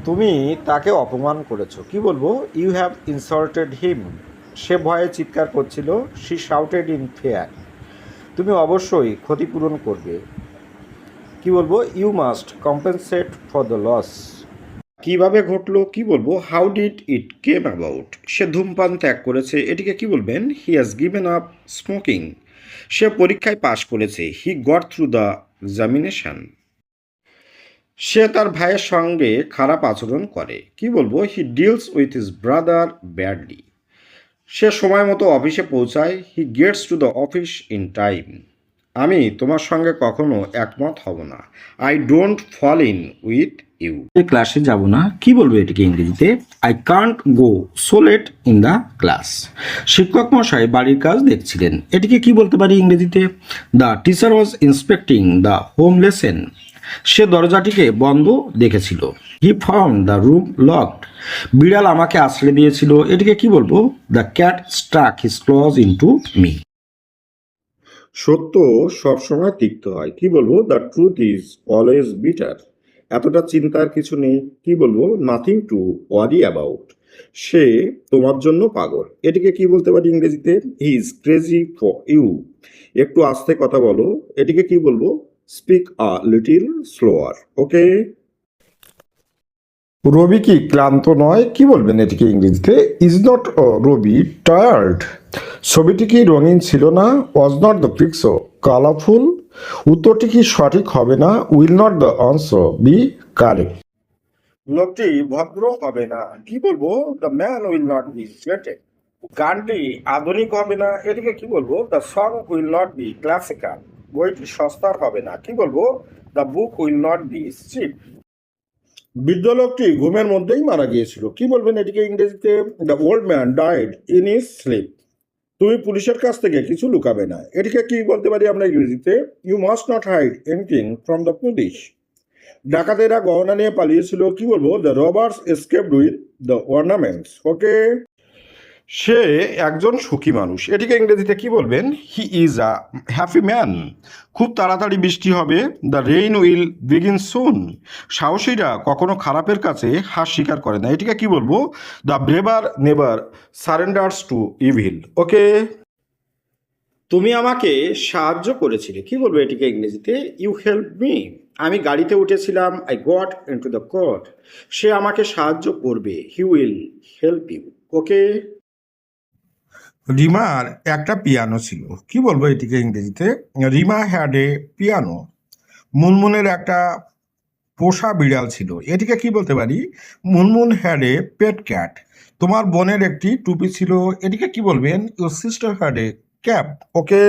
তুমি তাকে অপমান করেছো, কি বলবো? You have insulted him. সে ভয়ে চিৎকার করছিল। She shouted in fear. তুমি অবশ্যই ক্ষতিপূরণ করবে, কি বলবো? You must compensate for the loss. কিভাবে ঘটলো, কি বলবো? How did it came about. সে ধূমপান ত্যাগ করেছে, এটিকে কি বলবেন? He has given up smoking. সে পরীক্ষায় পাশ করেছে। He got through the examination. সে তার ভাইয়ের সঙ্গে খারাপ আচরণ করে, কি বলবো? He deals with his brother badly. সে সময় মতো অফিসে পৌঁছায়। He gets to the office in time. আমি তোমার সঙ্গে কখনো একমত হব না। I don't fall in with you. ক্লাসে যাব না, কি বলবো এটিকে ইংরেজিতে? I can't go so late in the class. শিক্ষক মশাই বাড়ির কাজ দেখছিলেন, এটিকে কি বলতে পারি ইংরেজিতে? The teacher was inspecting the home lesson. সে দরজাটিকে বন্ধ দেখেছিল। He found the room locked. বিড়াল আমাকে আশ্রয় দিয়েছিল, এটিকে কি বলবো? The cat stuck his claws into me. সত্য সবসময় তিক্ত হয়, কি বলবো? The truth is always bitter. এতটা চিন্তার কিছু নেই, কি বলবো? Nothing to worry about. সে তোমার জন্য পাগল, এটিকে কি বলতে পারি ইংরেজিতে? He is crazy for you. একটু আস্তে কথা বলো, এটিকে কি বলবো? Speak a little slower. Okay. Rabi কি ক্লান্ত নয়, কি বলবেন এটিকে ইংরেজিতে? Is not Rabi tired. ছবিটি কি রঙিন ছিল না? Was not the picture colourful. উত্তরটি কি সঠিক হবে না? Will not the answer be correct. লোকটি ভদ্র হবে না, কি বলবো? The man will not be selected. গানটি আধুনিক হবে না, এটিকে কি বলবো? The song will not be classical. বইটি সস্তার হবে না, কি বলবো? The book will not be cheap. বৃদ্ধ লোকটি ঘুমের মধ্যেই মারা গিয়েছিল, কি বলবেন এটিকে ইংরেজিতে? The old man died in his sleep. তুমি পুলিশের কাছ থেকে কিছু লুকাবে না, এটিকে কি বলতে পারি আমরা ইংরেজিতে? You must not hide anything from the police. ডাকাতেরা গহনা নিয়ে পালিয়েছিল, কি বলবো? The robbers escaped with the ornaments. Okay. সে একজন সুখী মানুষ, এটিকে ইংরেজিতে কি বলবেন? He is a happy man. খুব তাড়াতাড়ি বৃষ্টি হবে। The rain will begin soon. সাহসীরা কখনো খারাপের কাছে হার স্বীকার করে না, এটিকে কি বলবো? The braver never surrenders to evil. Okay. তুমি আমাকে সাহায্য করেছিলে, কি বলবো এটিকে ইংরেজিতে? You help me. আমি গাড়িতে উঠেছিলাম। I got into the car. সে আমাকে সাহায্য করবে। He will help you. Okay. রিমার একটা পিয়ানো ছিল, কি বলবো এটিকে ইংরেজিতে? Rima had a piano. মুনমুনের একটা পোষা বিড়াল ছিল, এটিকে কি বলতে পারি? Munmun had a pet cat. তোমার বোনের একটি টুপি ছিল, এটিকে কি বলবেন? Your sister had A cap. Okay.